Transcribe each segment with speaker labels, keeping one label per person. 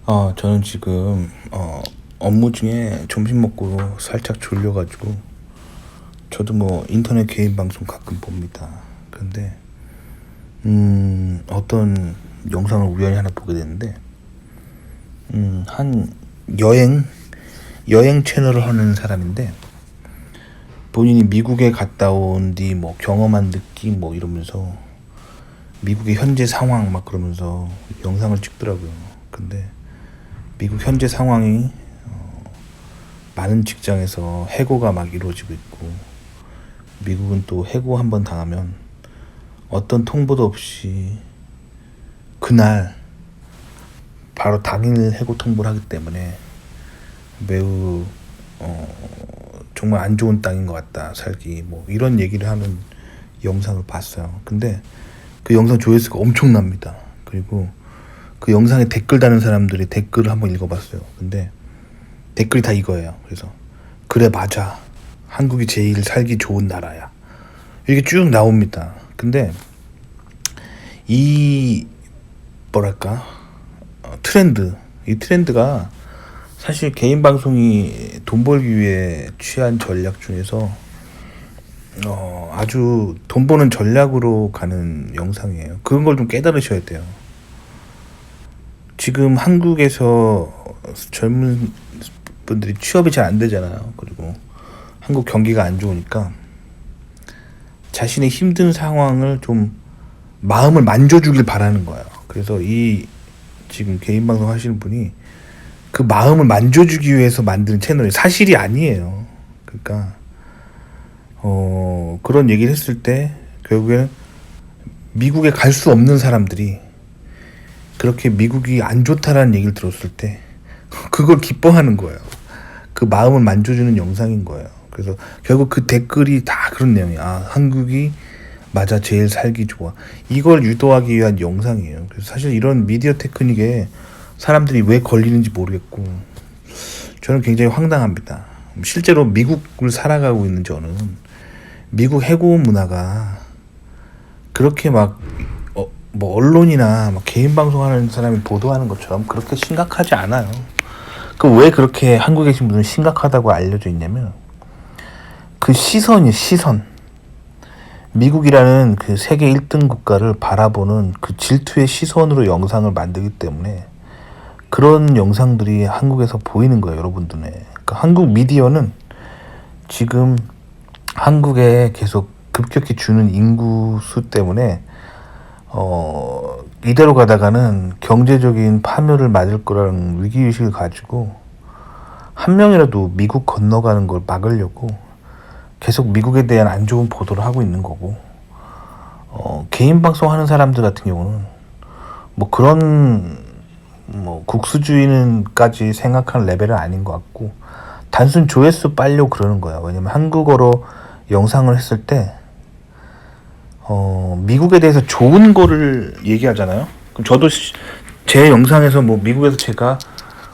Speaker 1: 저는 지금 업무 중에 점심 먹고 살짝 졸려가지고 저도 뭐 인터넷 개인 방송 가끔 봅니다. 근데 어떤 영상을 우연히 하나 보게 됐는데 한 여행 채널을 하는 사람인데 본인이 미국에 갔다 온 뒤 뭐 경험한 느낌 뭐 이러면서 미국의 현재 상황 막 그러면서 영상을 찍더라고요. 근데 미국 현재 상황이 많은 직장에서 해고가 막 이루어지고 있고, 미국은 또 해고 한번 당하면 어떤 통보도 없이 그날 바로 당일 해고 통보를 하기 때문에 매우 정말 안 좋은 땅인 것 같다 살기, 뭐 이런 얘기를 하는 영상을 봤어요. 근데 그 영상 조회수가 엄청납니다. 그리고 그 영상에 댓글 다는 사람들이 댓글을 한번 읽어봤어요. 근데 댓글이 다 이거예요. 그래서 그래 맞아, 한국이 제일 살기 좋은 나라야, 이렇게 쭉 나옵니다. 근데 이 뭐랄까 이 트렌드가 사실 개인 방송이 돈 벌기 위해 취한 전략 중에서 아주 돈 버는 전략으로 가는 영상이에요. 그런 걸 좀 깨달으셔야 돼요. 지금 한국에서 젊은 분들이 취업이 잘 안 되잖아요. 그리고 한국 경기가 안 좋으니까 자신의 힘든 상황을 좀 마음을 만져주길 바라는 거예요. 그래서 이 지금 개인 방송 하시는 분이 그 마음을 만져주기 위해서 만든 채널이 사실이 아니에요. 그러니까 그런 얘기를 했을 때 결국에는 미국에 갈 수 없는 사람들이 그렇게 미국이 안 좋다라는 얘기를 들었을 때 그걸 기뻐하는 거예요. 그 마음을 만져주는 영상인 거예요. 그래서 결국 그 댓글이 다 그런 내용이야. 한국이 맞아 제일 살기 좋아, 이걸 유도하기 위한 영상이에요. 그래서 사실 이런 미디어 테크닉에 사람들이 왜 걸리는지 모르겠고 저는 굉장히 황당합니다. 실제로 미국을 살아가고 있는 저는 미국 해고 문화가 그렇게 막 뭐 언론이나 막 개인 방송하는 사람이 보도하는 것처럼 그렇게 심각하지 않아요. 그 왜 그렇게 한국에 계신 분은 심각하다고 알려져 있냐면 그 시선이 미국이라는 그 세계 1등 국가를 바라보는 그 질투의 시선으로 영상을 만들기 때문에 그런 영상들이 한국에서 보이는 거예요, 여러분 눈에. 그러니까 한국 미디어는 지금 한국에 계속 급격히 주는 인구 수 때문에 이대로 가다가는 경제적인 파멸을 맞을 거라는 위기의식을 가지고 한 명이라도 미국 건너가는 걸 막으려고 계속 미국에 대한 안 좋은 보도를 하고 있는 거고, 개인 방송하는 사람들 같은 경우는 뭐 그런 뭐 국수주의는까지 생각하는 레벨은 아닌 것 같고 단순 조회수 빨려고 그러는 거야. 왜냐면 한국어로 영상을 했을 때 미국에 대해서 좋은 거를 얘기하잖아요. 그럼 저도 제 영상에서 뭐 미국에서 제가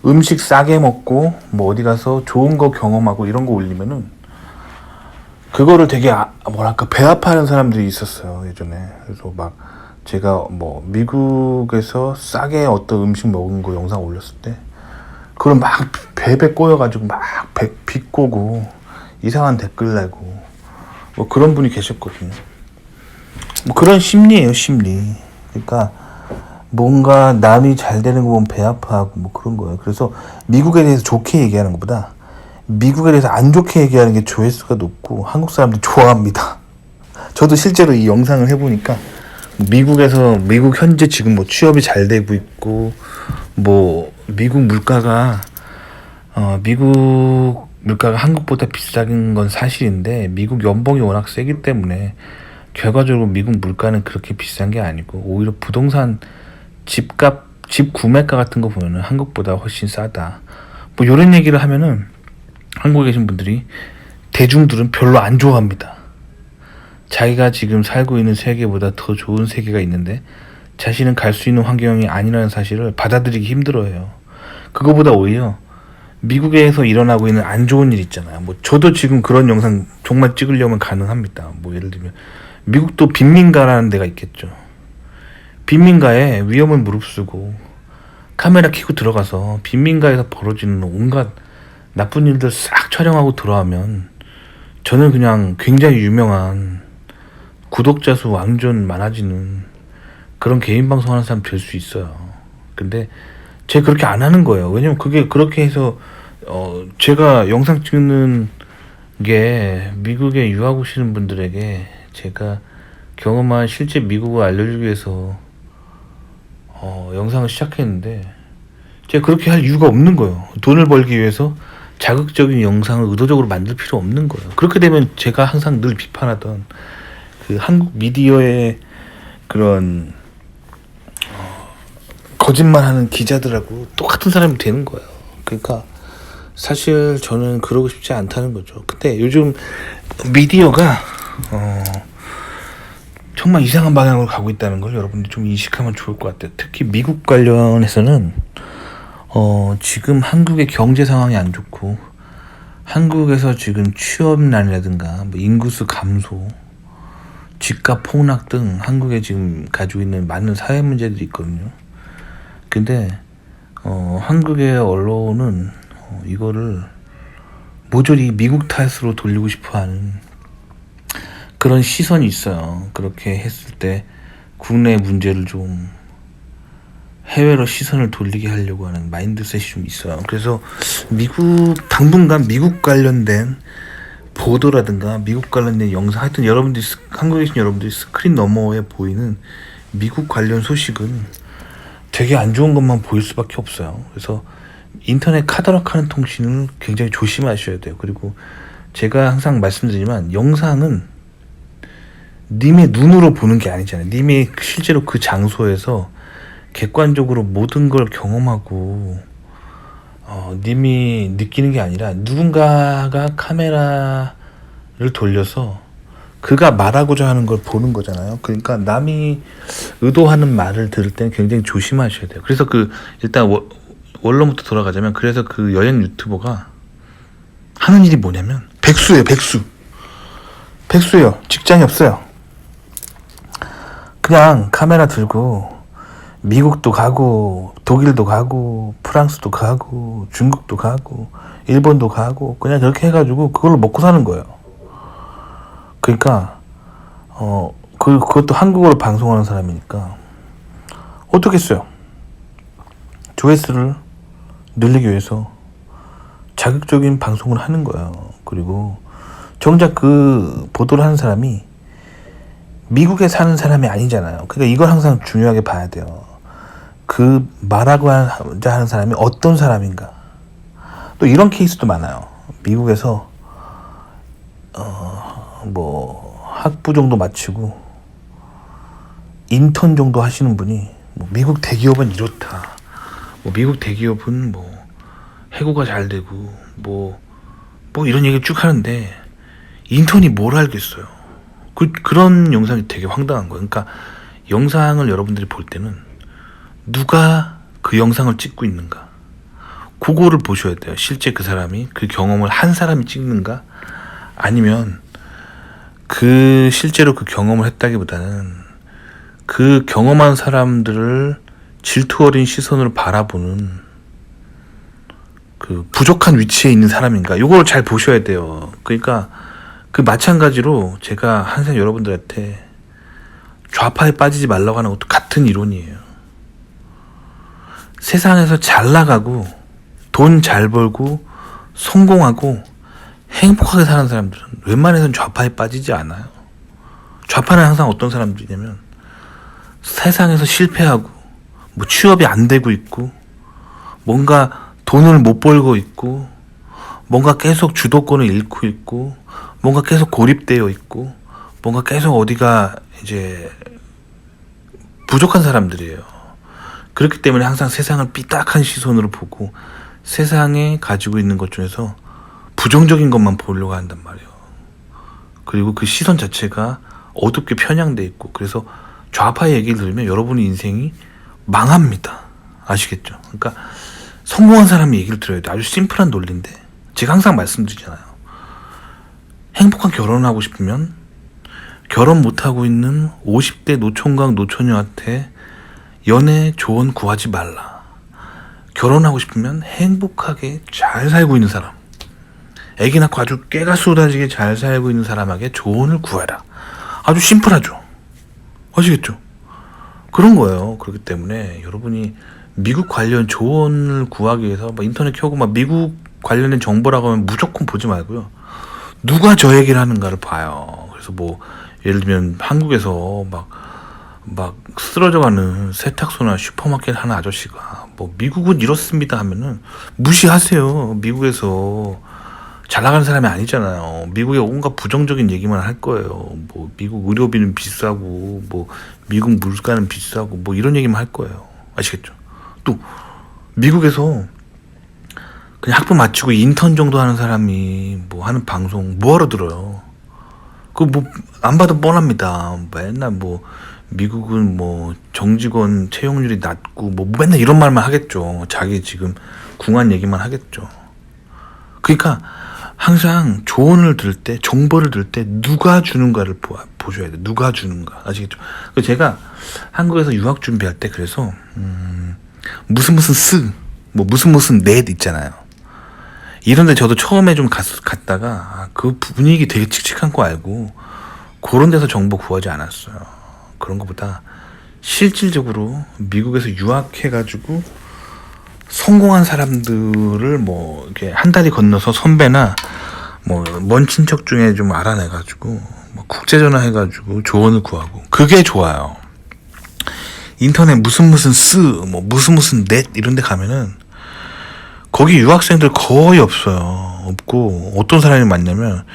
Speaker 1: 음식 싸게 먹고 뭐 어디 가서 좋은 거 경험하고 이런 거 올리면은 그거를 되게 뭐랄까 배합하는 사람들이 있었어요, 예전에. 그래서 막 제가 뭐 미국에서 싸게 어떤 음식 먹은 거 영상 올렸을 때 그걸 막 베베 꼬여가지고 막 비꼬고 이상한 댓글 내고 뭐 그런 분이 계셨거든요. 뭐 그런 심리예요, 심리. 그러니까 뭔가 남이 잘 되는 거 보면 배아파하고 뭐 그런 거예요. 그래서 미국에 대해서 좋게 얘기하는 것보다 미국에 대해서 안 좋게 얘기하는 게 조회수가 높고 한국 사람들 좋아합니다. 저도 실제로 이 영상을 해보니까 미국 현재 지금 뭐 취업이 잘 되고 있고 뭐 미국 물가가 한국보다 비싼 건 사실인데 미국 연봉이 워낙 세기 때문에 결과적으로 미국 물가는 그렇게 비싼 게 아니고 오히려 부동산 집 구매가 같은 거 보면은 한국보다 훨씬 싸다, 뭐 이런 얘기를 하면은 한국에 계신 분들이 대중들은 별로 안 좋아합니다. 자기가 지금 살고 있는 세계보다 더 좋은 세계가 있는데 자신은 갈 수 있는 환경이 아니라는 사실을 받아들이기 힘들어해요. 그거보다 오히려 미국에서 일어나고 있는 안 좋은 일 있잖아요. 뭐 저도 지금 그런 영상 정말 찍으려면 가능합니다. 뭐 예를 들면 미국도 빈민가라는 데가 있겠죠. 빈민가에 위험을 무릅쓰고 카메라 켜고 들어가서 빈민가에서 벌어지는 온갖 나쁜 일들 싹 촬영하고 들어가면 저는 그냥 굉장히 유명한 구독자 수 완전 많아지는 그런 개인 방송하는 사람 될 수 있어요. 근데 제가 그렇게 안 하는 거예요. 왜냐면 그게 그렇게 해서 제가 영상 찍는 게 미국에 유학 오시는 분들에게 제가 경험한 실제 미국을 알려주기 위해서 영상을 시작했는데 제가 그렇게 할 이유가 없는 거예요. 돈을 벌기 위해서 자극적인 영상을 의도적으로 만들 필요 없는 거예요. 그렇게 되면 제가 항상 늘 비판하던 그 한국 미디어의 그런 거짓말하는 기자들하고 똑같은 사람이 되는 거예요. 그러니까 사실 저는 그러고 싶지 않다는 거죠. 근데 요즘 미디어가 정말 이상한 방향으로 가고 있다는 걸 여러분들이 좀 인식하면 좋을 것 같아요. 특히 미국 관련해서는 지금 한국의 경제 상황이 안 좋고 한국에서 지금 취업난이라든가 뭐 인구수 감소, 집값 폭락 등 한국에 지금 가지고 있는 많은 사회 문제들이 있거든요. 근데 한국의 언론은 이거를 모조리 미국 탓으로 돌리고 싶어하는 그런 시선이 있어요. 그렇게 했을 때 국내 문제를 좀 해외로 시선을 돌리게 하려고 하는 마인드셋이 좀 있어요. 그래서 당분간 미국 관련된 보도라든가 미국 관련된 영상, 하여튼 여러분들이 한국에 계신 여러분들이 스크린 너머에 보이는 미국 관련 소식은 되게 안 좋은 것만 보일 수밖에 없어요. 그래서 인터넷 카더락하는 통신을 굉장히 조심하셔야 돼요. 그리고 제가 항상 말씀드리지만 영상은 님의 눈으로 보는 게 아니잖아요. 님이 실제로 그 장소에서 객관적으로 모든 걸 경험하고 님이 느끼는 게 아니라 누군가가 카메라를 돌려서 그가 말하고자 하는 걸 보는 거잖아요. 그러니까 남이 의도하는 말을 들을 때는 굉장히 조심하셔야 돼요. 그래서 일단 원론부터 돌아가자면, 그래서 그 여행 유튜버가 하는 일이 뭐냐면 백수예요. 백수예요. 직장이 없어요. 그냥 카메라 들고 미국도 가고 독일도 가고 프랑스도 가고 중국도 가고 일본도 가고 그냥 그렇게 해가지고 그걸로 먹고 사는 거예요. 그러니까 그것도 한국어로 방송하는 사람이니까 어떻겠어요. 조회수를 늘리기 위해서 자극적인 방송을 하는 거예요. 그리고 정작 그 보도를 하는 사람이 미국에 사는 사람이 아니잖아요. 그러니까 이걸 항상 중요하게 봐야 돼요. 그 말하고자 하는 사람이 어떤 사람인가. 또 이런 케이스도 많아요. 미국에서 뭐 학부 정도 마치고 인턴 정도 하시는 분이 뭐 미국 대기업은 이렇다, 뭐 미국 대기업은 뭐 해고가 잘 되고 뭐 이런 얘기를 쭉 하는데 인턴이 뭘 알겠어요. 그런 영상이 되게 황당한 거예요. 그러니까 영상을 여러분들이 볼 때는 누가 그 영상을 찍고 있는가, 그거를 보셔야 돼요. 실제 그 사람이 그 경험을 한 사람이 찍는가, 아니면 실제로 그 경험을 했다기보다는 그 경험한 사람들을 질투 어린 시선으로 바라보는 그 부족한 위치에 있는 사람인가, 요걸 잘 보셔야 돼요. 그러니까 그 마찬가지로 제가 항상 여러분들한테 좌파에 빠지지 말라고 하는 것도 같은 이론이에요. 세상에서 잘 나가고 돈 잘 벌고 성공하고 행복하게 사는 사람들은 웬만해서는 좌파에 빠지지 않아요. 좌파는 항상 어떤 사람들이냐면 세상에서 실패하고 뭐 취업이 안 되고 있고 뭔가 돈을 못 벌고 있고 뭔가 계속 주도권을 잃고 있고 뭔가 계속 고립되어 있고 뭔가 계속 어디가 이제 부족한 사람들이에요. 그렇기 때문에 항상 세상을 삐딱한 시선으로 보고 세상에 가지고 있는 것 중에서 부정적인 것만 보려고 한단 말이에요. 그리고 그 시선 자체가 어둡게 편향돼 있고, 그래서 좌파 얘기를 들으면 여러분의 인생이 망합니다. 아시겠죠? 그러니까 성공한 사람의 얘기를 들어야 돼. 아주 심플한 논리인데 제가 항상 말씀드리잖아요. 행복한 결혼을 하고 싶으면 결혼 못하고 있는 50대 노총각 노처녀한테 연애 조언 구하지 말라. 결혼하고 싶으면 행복하게 잘 살고 있는 사람, 애기 낳고 아주 깨가 쏟아지게 잘 살고 있는 사람에게 조언을 구해라. 아주 심플하죠. 아시겠죠? 그런 거예요. 그렇기 때문에 여러분이 미국 관련 조언을 구하기 위해서 막 인터넷 켜고 막 미국 관련된 정보라고 하면 무조건 보지 말고요. 누가 저 얘기를 하는가를 봐요. 그래서 뭐 예를 들면 한국에서 막 쓰러져가는 세탁소나 슈퍼마켓 하는 아저씨가 뭐 미국은 이렇습니다 하면은 무시하세요. 미국에서 잘 나가는 사람이 아니잖아요. 미국에 온갖 부정적인 얘기만 할 거예요. 뭐 미국 의료비는 비싸고 뭐 미국 물가는 비싸고 뭐 이런 얘기만 할 거예요. 아시겠죠? 또 미국에서 그냥 학부 마치고 인턴 정도 하는 사람이 뭐 하는 방송 뭐하러 들어요? 그 뭐 안 봐도 뻔합니다. 맨날 뭐 미국은 뭐 정직원 채용률이 낮고 뭐 맨날 이런 말만 하겠죠. 자기 지금 궁한 얘기만 하겠죠. 그러니까 항상 조언을 들을 때, 정보를 들을 때 누가 주는가를 보셔야 돼. 누가 주는가. 아시겠죠? 제가 한국에서 유학 준비할 때 그래서 무슨 뭐 무슨 넷 있잖아요. 이런데 저도 처음에 좀 갔다가 그 분위기 되게 칙칙한 거 알고 그런 데서 정보 구하지 않았어요. 그런 것보다 실질적으로 미국에서 유학해가지고 성공한 사람들을 뭐 이렇게 한 다리 건너서 선배나 뭐 먼 친척 중에 좀 알아내가지고 뭐 국제 전화해가지고 조언을 구하고 그게 좋아요. 인터넷 무슨 넷 이런 데 가면은 거기 유학생들 거의 없어요. 없고 어떤 사람이 많냐면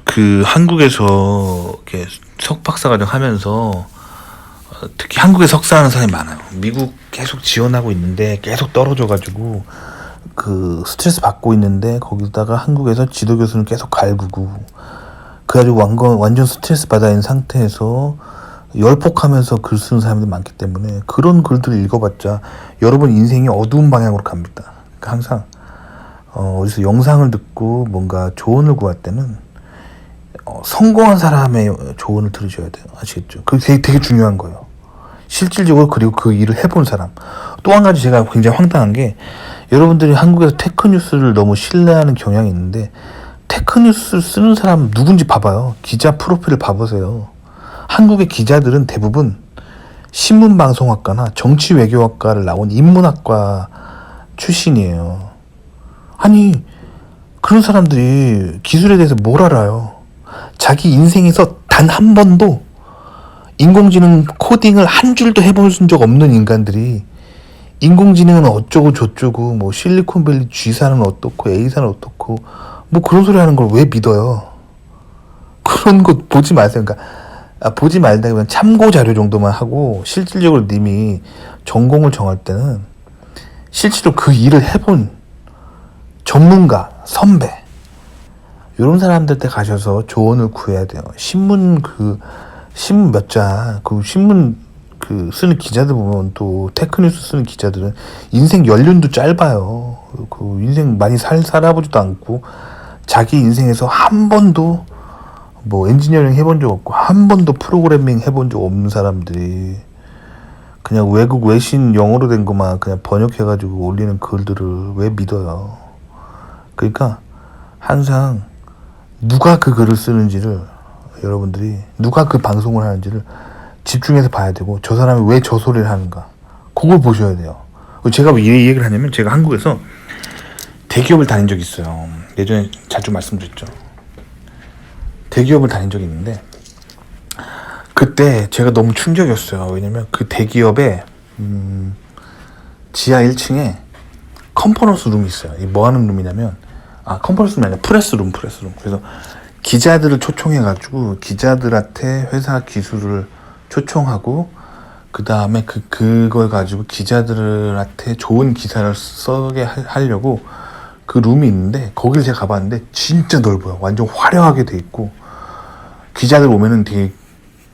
Speaker 1: 그 한국에서 이렇게 석박사과정 하면서 특히 한국에 석사하는 사람이 많아요. 미국 계속 지원하고 있는데 계속 떨어져가지고 그 스트레스 받고 있는데 거기다가 한국에서 지도교수는 계속 갈구고 그래가지고 완전 스트레스 받아 있는 상태에서 열폭하면서 글 쓰는 사람들이 많기 때문에 그런 글들을 읽어봤자 여러분 인생이 어두운 방향으로 갑니다. 그러니까 항상 어디서 영상을 듣고 뭔가 조언을 구할 때는 성공한 사람의 조언을 들으셔야 돼요. 아시겠죠? 그게 되게 중요한 거예요. 실질적으로 그리고 그 일을 해본 사람. 또 한 가지 제가 굉장히 황당한 게 여러분들이 한국에서 테크뉴스를 너무 신뢰하는 경향이 있는데 테크뉴스 쓰는 사람 누군지 봐봐요. 기자 프로필을 봐보세요. 한국의 기자들은 대부분 신문방송학과나 정치외교학과를 나온 인문학과 출신이에요. 아니 그런 사람들이 기술에 대해서 뭘 알아요? 자기 인생에서 단 한 번도 인공지능 코딩을 한 줄도 해본 적 없는 인간들이 인공지능은 어쩌고 저쩌고 뭐 실리콘밸리 G사는 어떻고 A사는 어떻고 뭐 그런 소리 하는 걸 왜 믿어요? 그런 거 보지 마세요. 그러니까 보지 말다기보다 참고 자료 정도만 하고 실질적으로 님이 전공을 정할 때는 실제로 그 일을 해본 전문가, 선배 이런 사람들한테 가셔서 조언을 구해야 돼요. 신문 몇 자, 신문 쓰는 기자들 보면 또 테크뉴스 쓰는 기자들은 인생 연륜도 짧아요. 그 인생 많이 살아보지도 않고 자기 인생에서 한 번도 뭐 엔지니어링 해본 적 없고 한 번도 프로그래밍 해본 적 없는 사람들이 그냥 외국 외신 영어로 된 것만 그냥 번역해가지고 올리는 글들을 왜 믿어요? 그러니까 항상 누가 그 글을 쓰는지를 여러분들이 누가 그 방송을 하는지를 집중해서 봐야 되고 저 사람이 왜 저 소리를 하는가 그걸 보셔야 돼요. 제가 왜 이 얘기를 하냐면 제가 한국에서 대기업을 다닌 적이 있어요. 예전에 자주 말씀드렸죠. 대기업을 다닌 적이 있는데 그때 제가 너무 충격이었어요. 왜냐면 그 대기업에 지하 1층에 컨퍼런스 룸이 있어요. 뭐 하는 룸이냐면 컨퍼런스 룸이 아니라 프레스룸. 그래서 기자들을 초청해가지고 기자들한테 회사 기술을 초청하고 그 다음에 그걸 가지고 기자들한테 좋은 기사를 써게 하려고 그 룸이 있는데 거기를 제가 가봤는데 진짜 넓어요. 완전 화려하게 돼 있고 기자들 오면은 되게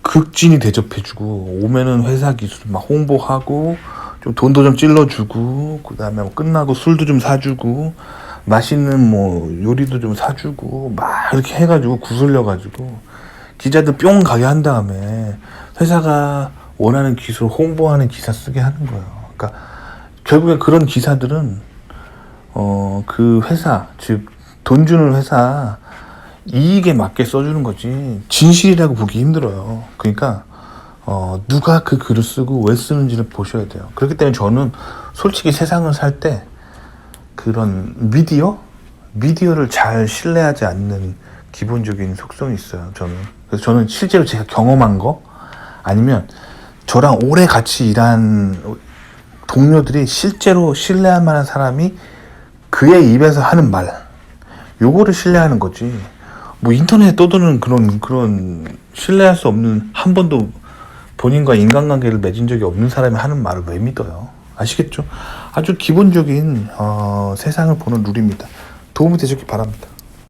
Speaker 1: 극진히 대접해주고 오면은 회사 기술 막 홍보하고 좀 돈도 좀 찔러주고 그 다음에 끝나고 술도 좀 사주고 맛있는 뭐 요리도 좀 사주고 막 이렇게 해가지고 구슬려가지고 기자들 뿅 가게 한 다음에 회사가 원하는 기술 홍보하는 기사 쓰게 하는 거예요. 그러니까 결국에 그런 기사들은 그 회사, 즉 돈 주는 회사 이익에 맞게 써주는 거지 진실이라고 보기 힘들어요. 그러니까 누가 그 글을 쓰고 왜 쓰는지를 보셔야 돼요. 그렇기 때문에 저는 솔직히 세상을 살 때 그런 미디어를 잘 신뢰하지 않는 기본적인 속성이 있어요. 그래서 저는 실제로 제가 경험한 거 아니면 저랑 오래 같이 일한 동료들이 실제로 신뢰할 만한 사람이 그의 입에서 하는 말, 요거를 신뢰하는 거지. 뭐 인터넷에 떠도는 그런 신뢰할 수 없는, 한 번도 본인과 인간관계를 맺은 적이 없는 사람이 하는 말을 왜 믿어요? 아시겠죠? 아주 기본적인 세상을 보는 룰입니다. 도움이 되셨길 바랍니다.